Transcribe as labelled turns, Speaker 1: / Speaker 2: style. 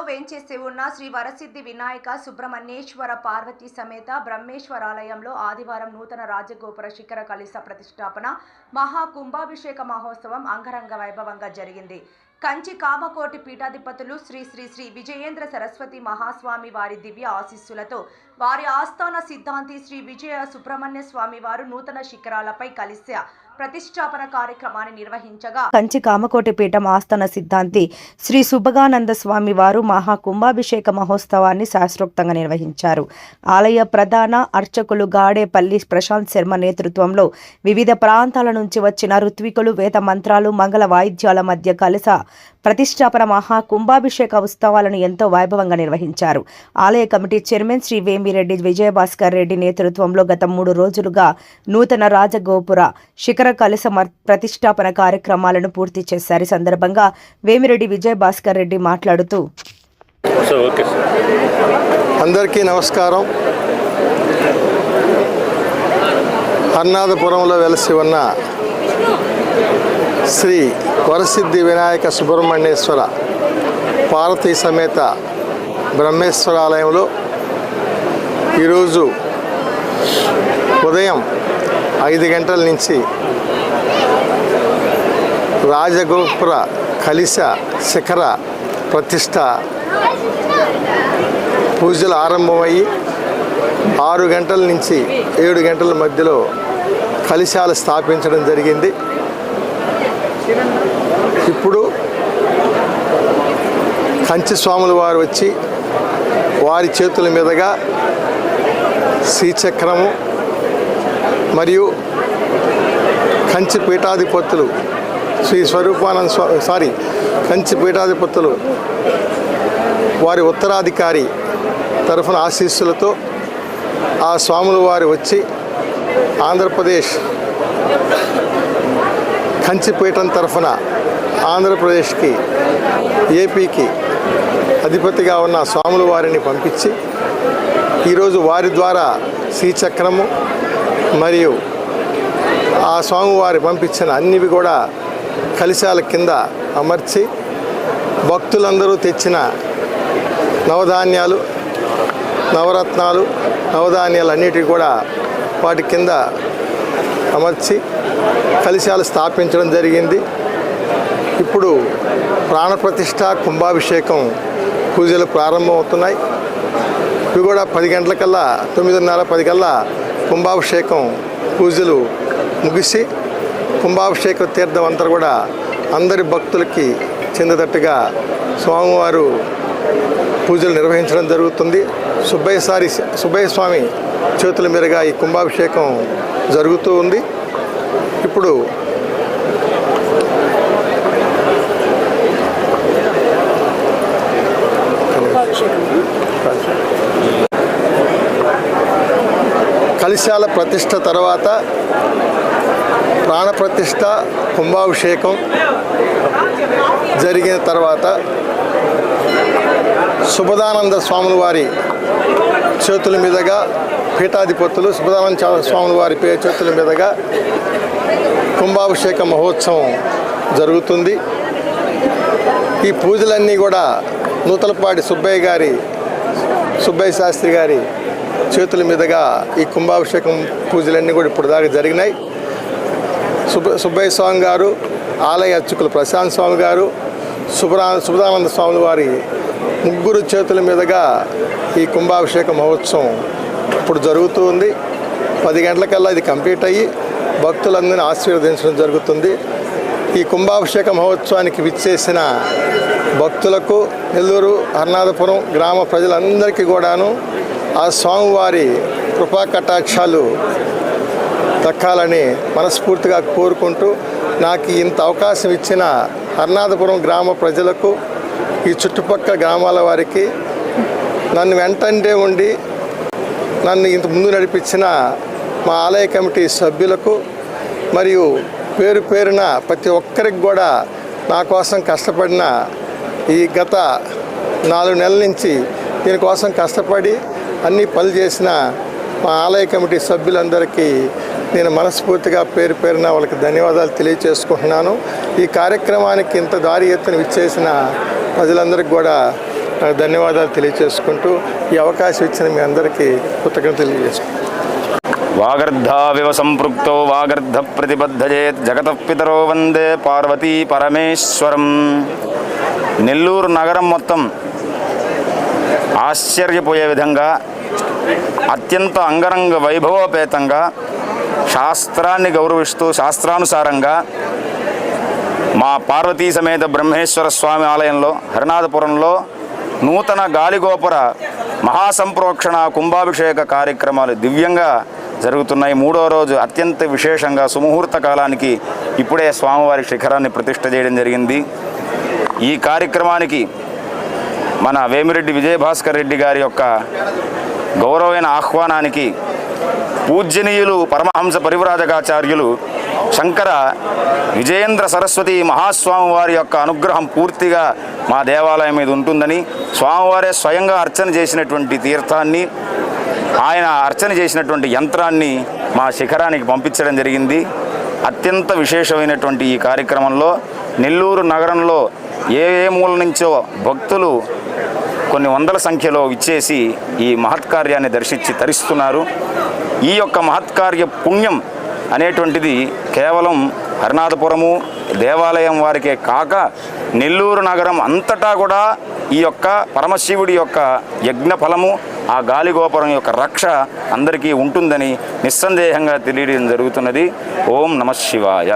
Speaker 1: వేంచేసి ఉన్న శ్రీ వరసిద్ధి వినాయక సుబ్రహ్మణ్యేశ్వర పార్వతీ సమేత బ్రహ్మేశ్వరాలయంలో ఆదివారం నూతన రాజగోపుర శిఖర కలశ ప్రతిష్టాపన మహా కుంభాభిషేక మహోత్సవం అంగరంగ వైభవంగా జరిగింది. కంచి కామకోటి పీఠాధిపతులు శ్రీ శ్రీ శ్రీ విజయేంద్ర సరస్వతి మహాస్వామి వారి దివ్య ఆశీస్సులతో వారి ఆస్థాన సిద్ధాంతి శ్రీ విజయ సుబ్రహ్మణ్య స్వామి వారు నూతన శిఖరాలపై కలశ ప్రతిష్టాపన కార్యక్రమాన్ని నిర్వహించగా కంచి కామకోటి పీఠం ఆస్థాన సిద్ధాంతి శ్రీ సుభగానంద స్వామి వారు మహా కుంభాభిషేక మహోత్సవాన్ని శాస్త్రోక్తంగా నిర్వహించారు. ఆలయ ప్రధాన అర్చకులు గాడేపల్లి ప్రశాంత్ శర్మ నేతృత్వంలో వివిధ ప్రాంతాల నుంచి వచ్చిన ఋత్వికులు వేద మంత్రాలు మంగళ వాయిద్యాల మధ్య కలశ ప్రతిష్టాపన మహా కుంభాభిషేక ఉత్సవాలను ఎంతో వైభవంగా నిర్వహించారు. ఆలయ కమిటీ చైర్మన్ శ్రీ వేమిరెడ్డి విజయభాస్కర్ రెడ్డి నేతృత్వంలో గత 3 రోజులుగా నూతన రాజగోపుర శిఖర కలశ ప్రతిష్టాపన కార్యక్రమాలను పూర్తి చేశారు. సందర్భంగా వేమిరెడ్డి విజయభాస్కర్ రెడ్డి మాట్లాడుతూ,
Speaker 2: అందరికీ నమస్కారం. హర్నాథపురంలో వెలసి ఉన్న శ్రీ వరసిద్ధి వినాయక సుబ్రహ్మణ్యేశ్వర పార్వతీ సమేత బ్రహ్మేశ్వరాలయంలో ఈరోజు ఉదయం 5 గంటల నుంచి రాజగోపుర కలశ శిఖర ప్రతిష్ట పూజలు ఆరంభమయ్యి 6 గంటల నుంచి 7 గంటల మధ్యలో కలశాలు స్థాపించడం జరిగింది. ఇప్పుడు కంచి స్వాముల వారు వచ్చి వారి చేతుల మీదుగా శ్రీచక్రము మరియు కంచి పీఠాధిపతులు శ్రీ స్వరూపానంద కంచి పీఠాధిపతులు వారి ఉత్తరాధికారి తరఫున ఆశీస్సులతో ఆ స్వాముల వారు వచ్చి ఆంధ్రప్రదేశ్ కంచిపీఠం తరఫున ఆంధ్రప్రదేశ్కి ఏపీకి అధిపతిగా ఉన్న స్వాముల వారిని పంపించి ఈరోజు వారి ద్వారా శ్రీచక్రము మరియు ఆ స్వామివారి పంపించిన అన్నివి కూడా కలశాల కింద అమర్చి భక్తులందరూ తెచ్చిన నవధాన్యాలు నవరత్నాలు నవధాన్యాలు అన్నిటివి కూడా వాటి కింద అమర్చి కలశాలు స్థాపించడం జరిగింది. ఇప్పుడు ప్రాణప్రతిష్ఠ కుంభాభిషేకం పూజలు ప్రారంభమవుతున్నాయి. ఇవి కూడా 10 గంటలకల్లా 9:30 10 కల్లా కుంభాభిషేకం పూజలు ముగిసి కుంభాభిషేక తీర్థం అంతా కూడా అందరి భక్తులకి చెందేటట్టుగా స్వామివారు పూజలు నిర్వహించడం జరుగుతుంది. సుబ్బయ్య స్వామి చేతుల మీదుగా ఈ కుంభాభిషేకం జరుగుతూ ఉంది. ఇప్పుడు కలశాల ప్రతిష్ఠ తర్వాత ప్రాణప్రతిష్ఠ కుంభాభిషేకం జరిగిన తర్వాత సుభదానంద స్వాముల వారి చేతుల మీదుగా పీఠాధిపతులు సుభదానంద స్వాముల వారి చేతుల మీదుగా కుంభాభిషేక మహోత్సవం జరుగుతుంది. ఈ పూజలన్నీ కూడా నూతలపాటి సుబ్బయ్య శాస్త్రి గారి చేతుల మీదుగా ఈ కుంభాభిషేకం పూజలన్నీ కూడా ఇప్పుడు దాకా జరిగినాయి. సుబ్బయ్య స్వామి గారు, ఆలయ అర్చకులు ప్రశాంత్ స్వామి గారు, సుభదానంద స్వాముల వారి ముగ్గురు చేతుల మీదుగా ఈ కుంభాభిషేక మహోత్సవం ఇప్పుడు జరుగుతూ ఉంది. 10 గంటలకల్లా ఇది కంప్లీట్ అయ్యి భక్తులందరినీ ఆశీర్వదించడం జరుగుతుంది. ఈ కుంభాభిషేక మహోత్సవానికి విచ్చేసిన భక్తులకు నెల్లూరు హర్నాథపురం గ్రామ ప్రజలందరికీ కూడాను ఆ స్వామివారి కృపా కటాక్షాలు దక్కాలని మనస్ఫూర్తిగా కోరుకుంటూ నాకు ఇంత అవకాశం ఇచ్చిన హర్నాథపురం గ్రామ ప్రజలకు, ఈ చుట్టుపక్కల గ్రామాల వారికి, నన్ను వెంటనే ఉండి నన్ను ఇంత ముందు నడిపించిన మా ఆలయ కమిటీ సభ్యులకు మరియు పేరు పేరున ప్రతి ఒక్కరికి కూడా నా కోసం కష్టపడిన ఈ గత 4 నెలల నుంచి దీనికోసం కష్టపడి అన్ని పనులు చేసిన మా ఆలయ కమిటీ సభ్యులందరికీ నేను మనస్ఫూర్తిగా పేరు పేరున వాళ్ళకి ధన్యవాదాలు తెలియజేసుకుంటున్నాను. ఈ కార్యక్రమానికి ఇంత దారి ఎత్తున విచ్చేసిన ప్రజలందరికీ కూడా నాకు ధన్యవాదాలు తెలియజేసుకుంటూ ఈ అవకాశం ఇచ్చిన మీ అందరికీ కృతజ్ఞతలు తెలియజేసుకుంటాను.
Speaker 3: వాగర్ధావివ సంపృక్తో వాగర్ధ ప్రతిబద్ధజేత్ జగతః పితరో వందే పార్వతీ పరమేశ్వరం. నెల్లూరు నగరం మొత్తం ఆశ్చర్యపోయే విధంగా అత్యంత అంగరంగ వైభవోపేతంగా శాస్త్రాన్ని గౌరవిస్తూ శాస్త్రానుసారంగా మా పార్వతీ సమేత బ్రహ్మేశ్వర స్వామి ఆలయంలో హరినాథపురంలో నూతన గాలిగోపుర మహాసంప్రోక్షణ కుంభాభిషేక కార్యక్రమాలు దివ్యంగా జరుగుతున్నాయి. 3వ రోజు అత్యంత విశేషంగా సుముహూర్త కాలానికి ఇప్పుడే స్వామివారి శిఖరాన్ని ప్రతిష్ఠ చేయడం జరిగింది. ఈ కార్యక్రమానికి మన వేమిరెడ్డి విజయభాస్కర్ రెడ్డి గారి యొక్క గౌరవమైన ఆహ్వానానికి పూజ్యనీయులు పరమహంస పరివ్రాజకాచార్యులు శంకర విజయేంద్ర సరస్వతి మహాస్వామి వారి యొక్క అనుగ్రహం పూర్తిగా మా దేవాలయం మీద ఉంటుందని, స్వామివారే స్వయంగా అర్చన చేసినటువంటి తీర్థాన్ని, ఆయన అర్చన చేసినటువంటి యంత్రాన్ని మా శిఖరానికి పంపించడం జరిగింది. అత్యంత విశేషమైనటువంటి ఈ కార్యక్రమంలో నెల్లూరు నగరంలో ఏ మూల నుంచో భక్తులు కొన్ని వందల సంఖ్యలో ఇచ్చేసి ఈ మహత్కార్యాన్ని దర్శించి తరిస్తున్నారు. ఈ యొక్క మహత్కార్య పుణ్యం అనేటువంటిది కేవలం హరినాథపురము దేవాలయం వారికే కాక నెల్లూరు నగరం అంతటా కూడా ఈ యొక్క పరమశివుడి యొక్క యజ్ఞ ఫలము, ఆ గాలిగోపురం యొక్క రక్ష అందరికీ ఉంటుందని నిస్సందేహంగా తెలియడం జరుగుతున్నది. ఓం నమః శివాయ.